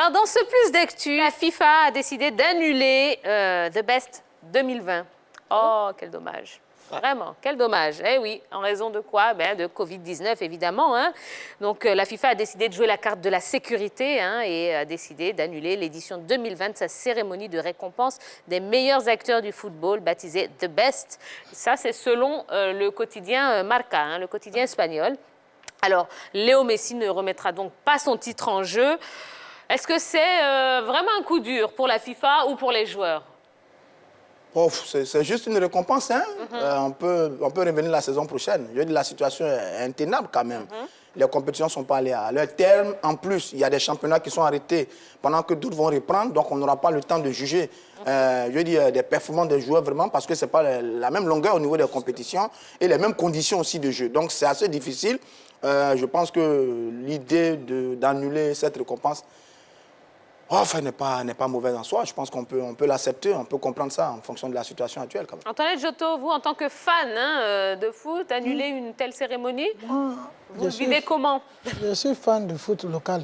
Alors, dans ce plus d'actu, la FIFA a décidé d'annuler The Best 2020. Oh, quel dommage. Vraiment, quel dommage. Eh oui, en raison de quoi? De Covid-19, évidemment. Hein. Donc, la FIFA a décidé de jouer la carte de la sécurité et a décidé d'annuler l'édition 2020 de sa cérémonie de récompense des meilleurs acteurs du football, baptisée The Best. Ça, c'est selon le quotidien Marca, le quotidien espagnol. Alors, Léo Messi ne remettra donc pas son titre en jeu. Est-ce que c'est vraiment un coup dur pour la FIFA ou pour les joueurs? Oh, c'est juste une récompense. Hein? On peut revenir la saison prochaine. Je veux dire, la situation est intenable quand même. Les compétitions ne sont pas allées à leur terme. En plus, il y a des championnats qui sont arrêtés pendant que d'autres vont reprendre. Donc, on n'aura pas le temps de juger je veux dire, des performances des joueurs vraiment parce que ce n'est pas la même longueur au niveau des compétitions et les mêmes conditions aussi de jeu. Donc, c'est assez difficile. Je pense que l'idée d'annuler cette récompense n'est pas mauvaise en soi. Je pense qu'on peut l'accepter, on peut comprendre ça en fonction de la situation actuelle. Quand même. Antoinette Jotto, vous, en tant que fan de foot, annuler une telle cérémonie, vous le vivez comment? Je suis fan de foot local.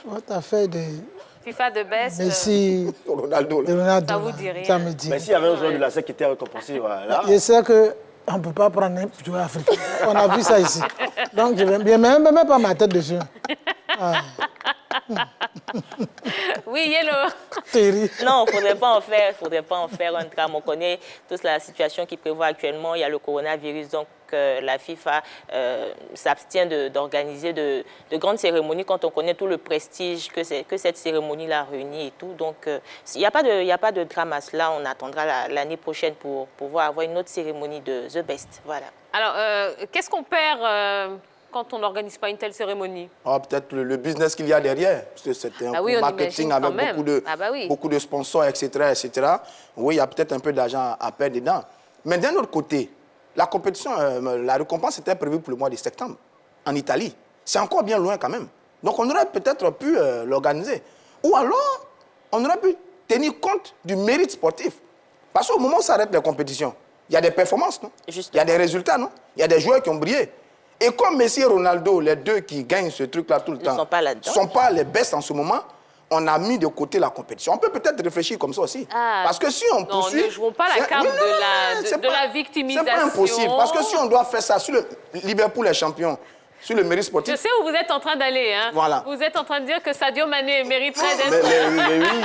Votre affaire de FIFA de Best. Messi, Ronaldo. Ça vous dit rien. Ça me dit. Mais s'il y avait un joueur de la SEC qui était récompensé, voilà. Je sais qu'on ne peut pas prendre un joueur africain. On a vu ça ici. Donc, je vais même pas ma tête dessus. Oui, Yellow. Non, il ne faudrait pas en faire un drame. On connaît tous la situation qui prévoit actuellement. Il y a le coronavirus, donc la FIFA s'abstient d'organiser de grandes cérémonies quand on connaît tout le prestige que cette cérémonie-là réunit et tout. Donc, il n'y a pas de drame à cela. On attendra l'année prochaine pour pouvoir avoir une autre cérémonie de The Best. Voilà. Alors, qu'est-ce qu'on perd quand on n'organise pas une telle cérémonie? Peut-être le business qu'il y a derrière, parce que c'est un marketing avec beaucoup de sponsors, etc., etc. Oui, il y a peut-être un peu d'argent à perdre dedans. Mais d'un autre côté, la compétition, la récompense était prévue pour le mois de septembre, en Italie. C'est encore bien loin quand même. Donc on aurait peut-être pu l'organiser. Ou alors, on aurait pu tenir compte du mérite sportif. Parce qu'au moment où s'arrêtent les compétitions, il y a des performances, non? Il y a des résultats, non? Il y a des joueurs qui ont brillé. Et comme Messi et Ronaldo, les deux qui gagnent ce truc-là tout le temps, ne sont pas les best en ce moment, on a mis de côté la compétition. On peut peut-être réfléchir comme ça aussi. Parce que si on poursuit... Non, ne jouons pas la carte de la victimisation. C'est pas impossible. Parce que si on doit faire ça, sur le Liverpool est champion, sur le mérite sportif... Je sais où vous êtes en train d'aller. Hein. Voilà. Vous êtes en train de dire que Sadio Mané mériterait d'être... Mais oui,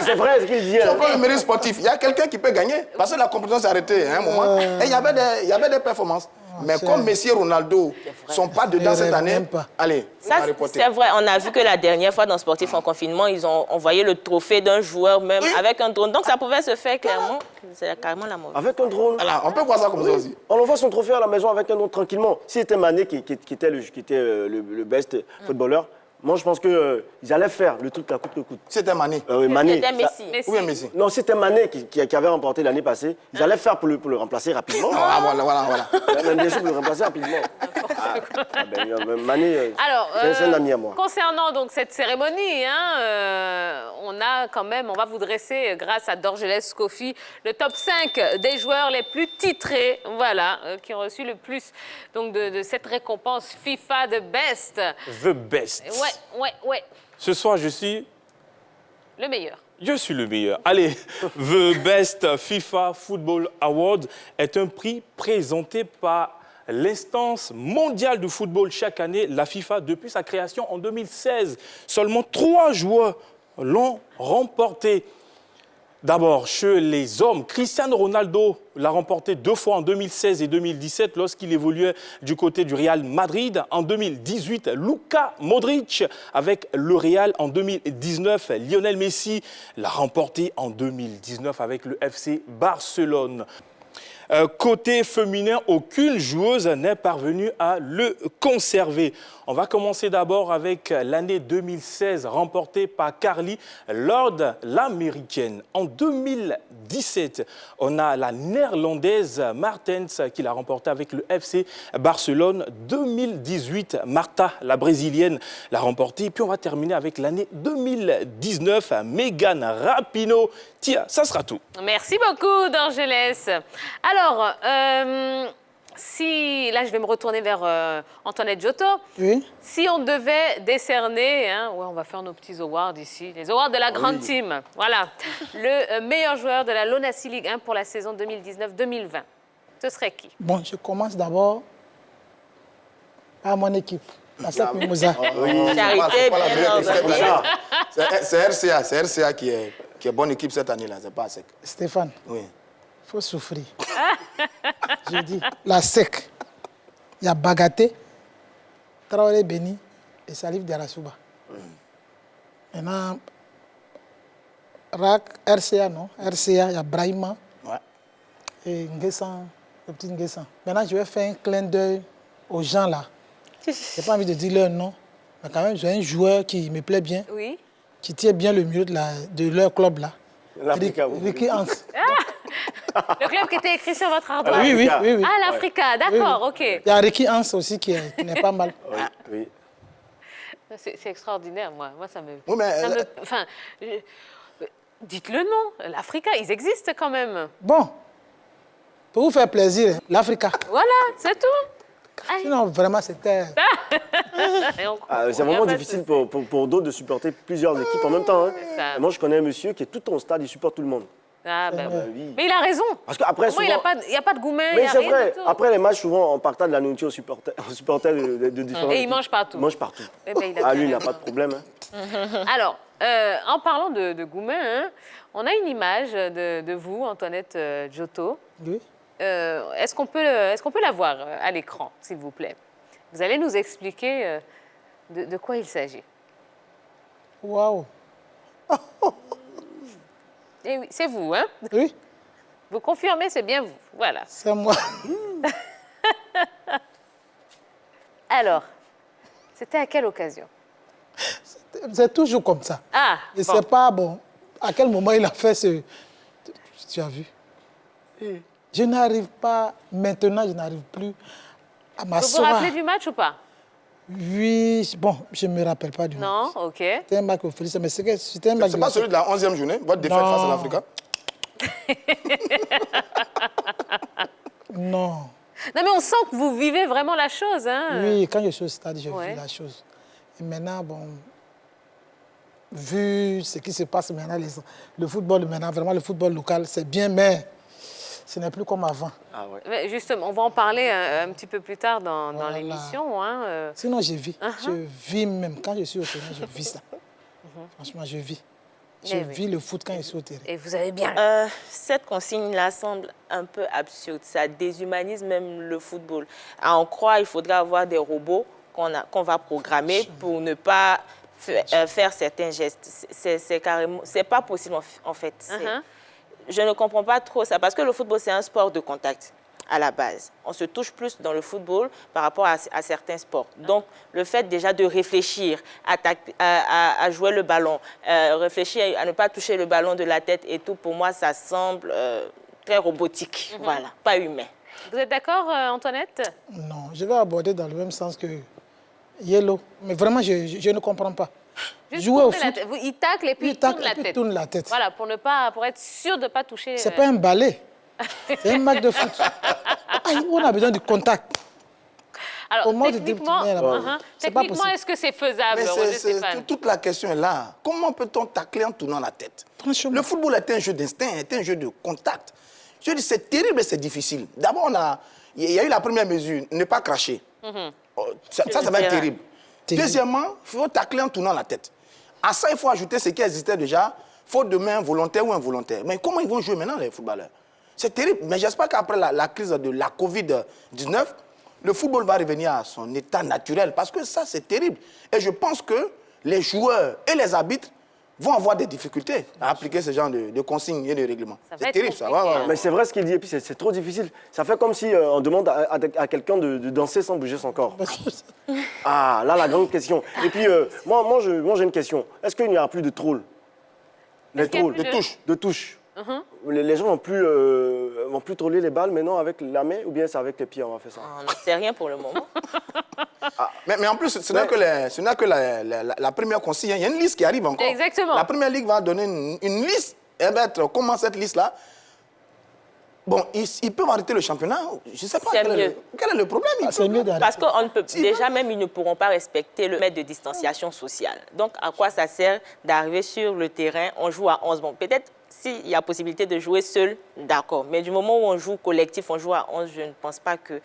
c'est vrai ce qu'il dit. Si on prend le mérite sportif, il y a quelqu'un qui peut gagner. Parce que la compétition s'est arrêtée à un moment. Et il y avait des performances. Mais comme Messi et Ronaldo ne sont pas dedans cette année, allez, c'est vrai. On a vu que la dernière fois dans Sportif en confinement, ils ont envoyé le trophée d'un joueur même avec un drone. Donc ça pouvait se faire clairement. C'est carrément la mauvaise. Avec un drone. Alors, on peut voir ça comme ça aussi. On envoie son trophée à la maison avec un drone tranquillement. Si c'était Mané qui était le best footballeur, moi, je pense qu'ils allaient faire le truc à coûte que coûte. C'était Mané. Mané. C'était Messi. Ou bien Messi. Non, c'était Mané qui avait remporté l'année passée. Ils allaient faire pour le remplacer rapidement. Voilà. Bien sûr, pour le remplacer rapidement. Mané, c'est un ami à moi. Concernant donc cette cérémonie, on va vous dresser, grâce à Dorgelès Kofi, le top 5 des joueurs les plus titrés, qui ont reçu le plus donc, de cette récompense FIFA The Best. The Best. Ouais. Ce soir, je suis... Le meilleur. Je suis le meilleur. Allez, The Best FIFA Football Award est un prix présenté par l'instance mondiale du football chaque année, la FIFA, depuis sa création en 2016. Seulement 3 joueurs l'ont remporté. D'abord, chez les hommes, Cristiano Ronaldo l'a remporté 2 fois en 2016 et 2017 lorsqu'il évoluait du côté du Real Madrid. En 2018, Luka Modric avec le Real. En 2019, Lionel Messi l'a remporté en 2019 avec le FC Barcelone. Côté féminin, aucune joueuse n'est parvenue à le conserver. On va commencer d'abord avec l'année 2016, remportée par Carly Lord, l'américaine. En 2017, on a la néerlandaise Martens qui l'a remportée avec le FC Barcelone. 2018, Marta, la brésilienne, l'a remportée. Et puis on va terminer avec l'année 2019, Megan Rapinoe. Tiens, ça sera tout. Merci beaucoup, Dorgelès. Alors, Si, là, je vais me retourner vers Antoinette Giotto. Oui. Si on devait décerner, hein, ouais, on va faire nos petits awards ici, les awards de la grande team. Voilà. Le meilleur joueur de la Lonassi Ligue 1 pour la saison 2019-2020. Ce serait qui? Bon, je commence d'abord par mon équipe. La SEC Mimosa. Charité, c'est RCA qui est bonne équipe cette année-là, c'est pas SEC. Stéphane. Oui. Il faut souffrir. Je dis, la SEC, il y a Bagaté, Traoré Beni et Salif Diarasouba. Maintenant, RAC, RCA, non? RCA, il y a Brahima et Nguessan, le petit Nguessan. Maintenant, je vais faire un clin d'œil aux gens là. Je n'ai pas envie de dire leur nom, mais quand même, j'ai un joueur qui me plaît bien, qui tient bien le milieu de leur club là. Ricky Hans. Le club qui était écrit sur votre ardoise. Oui. Ah, l'Africa, d'accord, ok. Il y a Ricky Hans aussi qui n'est pas mal. Oui. C'est extraordinaire, moi. Moi, ça me... Oui, mais... Enfin, dites le nom. L'Africa, ils existent quand même. Bon, pour vous faire plaisir, l'Africa. Voilà, c'est tout. Sinon, vraiment, c'était... C'est vraiment difficile pour d'autres de supporter plusieurs équipes en même temps. Hein. Moi, je connais un monsieur qui est tout en stade, il supporte tout le monde. Ah, ben oui. Mais il a raison. Parce qu'après, souvent... il n'y a pas de goumen, il Mais n'y a c'est rien vrai. du tout. Après les matchs, souvent, on partage de la nourriture aux supporters de différents... Et il mange partout. Il mange partout. Eh ben, il a Ah, lui, il bien n'a pas de problème. Hein. Alors, en parlant de goumen, hein, on a une image de vous, Antoinette Giotto. Oui. Est-ce qu'on peut la voir à l'écran, s'il vous plaît? Vous allez nous expliquer de quoi il s'agit. Waouh. Eh oui, c'est vous, hein? Oui, Vous confirmez, c'est bien vous. Voilà. c'est moi. Alors, c'était à quelle occasion? C'est toujours comme ça. Ah, Et bon. c'est pas bon. À quel moment il a fait ce... Tu as vu? Je n'arrive pas, maintenant, je n'arrive plus à Vous m'asseoir. vous rappelez du match ou pas? Oui, bon, je ne me rappelle pas du match. Non, ok. C'était un match au Félix, mais c'était un match... C'est pas celui de la 11e journée, votre défaite face à l'Africa? Non. Non, mais on sent que vous vivez vraiment la chose, hein? Oui, quand je suis au stade, je Ouais. vis la chose. Et maintenant, bon, vu ce qui se passe maintenant, le football maintenant, vraiment le football local, c'est bien, mais ce n'est plus comme avant. Ah ouais. Mais justement, on va en parler un petit peu plus tard dans Voilà. l'émission. Hein, Sinon, je vis. Je vis même. Quand je suis au terrain, je vis ça. Franchement, je vis. Je Eh oui. vis le foot quand je suis au terrain. Et vous avez bien... Cette consigne-là semble un peu absurde. Ça déshumanise même le football. À en croire, il faudra avoir des robots qu'on va programmer pour ne pas faire certains gestes. C'est carrément... C'est pas possible, en fait. Je ne comprends pas trop ça, parce que le football, c'est un sport de contact à la base. On se touche plus dans le football par rapport à certains sports. Donc, le fait déjà de réfléchir à jouer le ballon, réfléchir à ne pas toucher le ballon de la tête et tout, pour moi, ça semble très robotique. Voilà, pas humain. Vous êtes d'accord, Antoinette? Non, je vais aborder dans le même sens que Yellow. Mais vraiment, je ne comprends pas. Juste Jouer au tourner la foot, tête. Il tacle et puis il tourne la tête. tourne la tête. Voilà, pour être sûr de ne pas toucher... C'est pas un balai. C'est un match de foot. Aïe, on a besoin de contact. Alors, Au moins de techniquement, c'est pas techniquement, possible. est-ce que c'est faisable, Mais Roger Stéphane? toute la question est là. Comment peut-on tacler en tournant la tête? Franchement. Le football est un jeu d'instinct, est un jeu de contact. Je dis, c'est terrible et c'est difficile. D'abord, il y a eu la première mesure, ne pas cracher. Ça va être terrible. Deuxièmement, il faut tacler en tournant la tête. À ça, il faut ajouter ce qui existait déjà, faute de main volontaire ou involontaire. Mais comment ils vont jouer maintenant, les footballeurs? C'est terrible. Mais j'espère qu'après la crise de la Covid-19, le football va revenir à son état naturel. Parce que ça, c'est terrible. Et je pense que les joueurs et les arbitres vont avoir des difficultés à appliquer ce genre de consignes et de règlements. C'est terrible, ça. Mais c'est vrai ce qu'il dit, et puis c'est trop difficile. Ça fait comme si on demande à quelqu'un de danser sans bouger son corps. Ah, là, la grande question. Et puis, moi j'ai une question. Est-ce qu'il n'y aura plus de trolls? Les trolls, de touches. Les gens vont plus troller les balles maintenant avec la main ou bien c'est avec les pieds on va faire ça? On n'en sait rien pour le moment. Mais en plus, ce n'est que la première consigne. Il y a une liste qui arrive encore. Exactement. La première ligue va donner une liste. Et comment cette liste-là Bon, ils peuvent arrêter le championnat. Je ne sais pas quel est le problème. C'est mieux d'arrêter. Parce qu'on ne peut déjà même, ils ne pourront pas respecter le mètre de distanciation sociale. Donc, à quoi ça sert d'arriver sur le terrain, on joue à 11. Bon, peut-être s'il y a possibilité de jouer seul, d'accord. Mais du moment où on joue collectif, on joue à 11, je ne pense pas que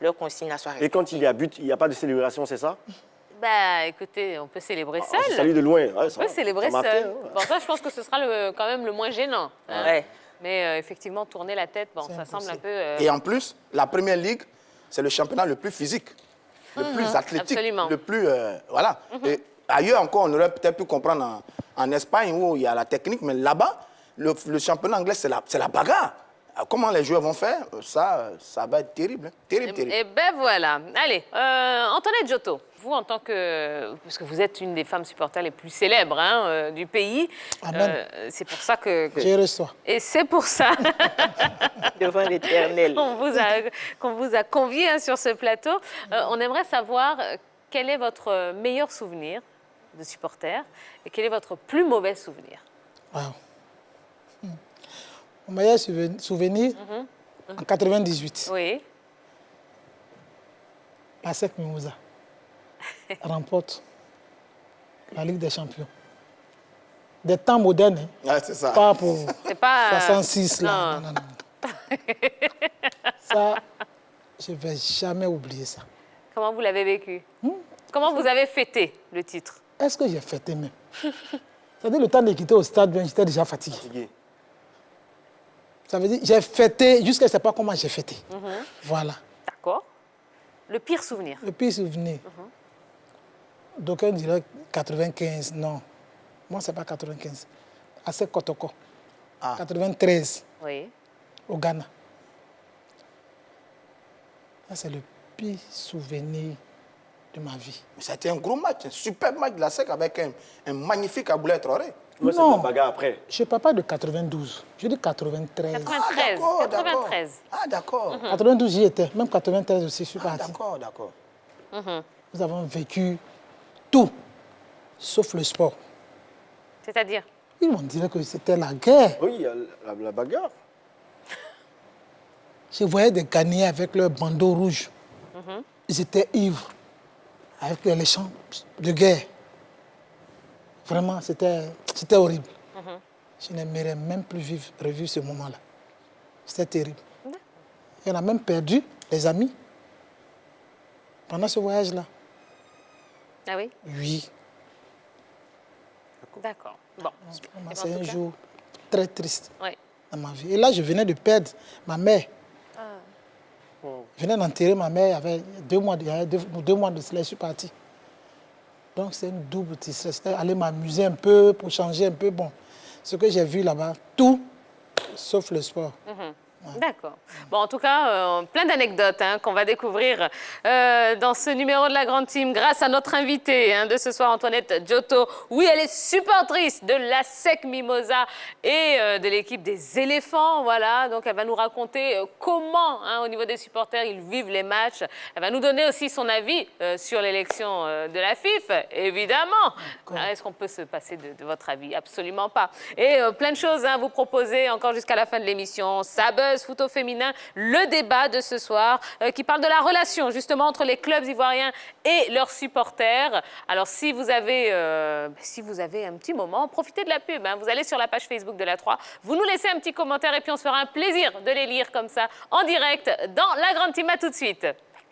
leur consigne soit respectée. Et quand il y a but, il n'y a pas de célébration, c'est ça? Bah, écoutez, on peut célébrer seul. On se salue de loin. Ouais, On peut célébrer seul. Bon, ça, je pense que ce sera quand même le moins gênant. Hein. Ouais. Mais effectivement, tourner la tête, bon, ça semble un peu... Et en plus, la Première Ligue, c'est le championnat le plus physique, le plus athlétique, absolument. le plus... voilà. Et ailleurs encore, on aurait peut-être pu comprendre en Espagne où il y a la technique, mais là-bas, le championnat anglais, c'est la bagarre. Alors, comment les joueurs vont faire, ça va être terrible. Hein. Terrible. Et ben voilà. Allez, Antoinette Djoto, vous en tant que... Parce que vous êtes une des femmes supporters les plus célèbres du pays. C'est pour ça que... Je reçois. Et c'est pour ça Devant l'Éternel. qu'on vous a convié sur ce plateau. On aimerait savoir quel est votre meilleur souvenir de supporter et quel est votre plus mauvais souvenir. Wow. Mon meilleur souvenir, en 98, Oui. la SEC Mimouza remporte la Ligue des Champions. Des temps modernes, hein. Ouais, c'est ça. Pas pour C'est pas... 66, là. Non. Non. Ça, je ne vais jamais oublier ça. Comment vous l'avez vécu? Comment vous avez fêté le titre? Est-ce que j'ai fêté même? C'est-à-dire, le temps de quitter au stade, j'étais déjà fatigué. Ça veut dire, j'ai fêté, jusqu'à je ne sais pas comment j'ai fêté. Voilà. D'accord. Le pire souvenir? Le pire souvenir. D'aucuns diraient 95, non. Moi, ce n'est pas 95. Assez Kotoko. 93, Oui. au Ghana. Ça, c'est le pire souvenir de ma vie. C'était un gros match, un super match de la SEC avec un magnifique Aboulaye Traoré. Moi, c'est la bagarre après. Je ne parle pas de 92, je dis 93. 93. d'accord, 93. Ah, d'accord. 92, j'y étais. Même 93 aussi, je suis parti. D'accord. Nous avons vécu tout, sauf le sport. C'est-à-dire? Ils m'ont dit que c'était la guerre. Oui, il y a la bagarre. Je voyais des Ghanéens avec leurs bandeaux rouges. Ils étaient ivres, avec les chants de guerre. Vraiment, c'était horrible. Je n'aimerais même plus revivre ce moment-là. C'était terrible. Et on a même perdu des amis pendant ce voyage-là. Ah oui? Oui. D'accord. Bon. C'est un jour très triste Oui. dans ma vie. Et là, je venais de perdre ma mère. Je venais d'enterrer ma mère, il y avait 2 mois, de cela, je suis parti. Donc c'est une double tristesse. J'étais allé m'amuser un peu pour changer un peu. Bon, ce que j'ai vu là-bas, tout sauf le sport. D'accord. Bon, en tout cas, plein d'anecdotes qu'on va découvrir dans ce numéro de la Grande Team grâce à notre invitée de ce soir, Antoinette Djoto. Oui, elle est supportrice de la SEC Mimouza et de l'équipe des éléphants. Voilà, donc elle va nous raconter comment, au niveau des supporters, ils vivent les matchs. Elle va nous donner aussi son avis sur l'élection de la FIF, évidemment. Est-ce qu'on peut se passer de votre avis? Absolument pas. Et plein de choses à vous proposer encore jusqu'à la fin de l'émission. Ça buzz, foot au féminin, le débat de ce soir qui parle de la relation justement entre les clubs ivoiriens et leurs supporters. Alors si vous avez un petit moment, profitez de la pub. Vous allez sur la page Facebook de la 3, vous nous laissez un petit commentaire et puis on se fera un plaisir de les lire comme ça en direct dans la Grande Team. À tout de suite.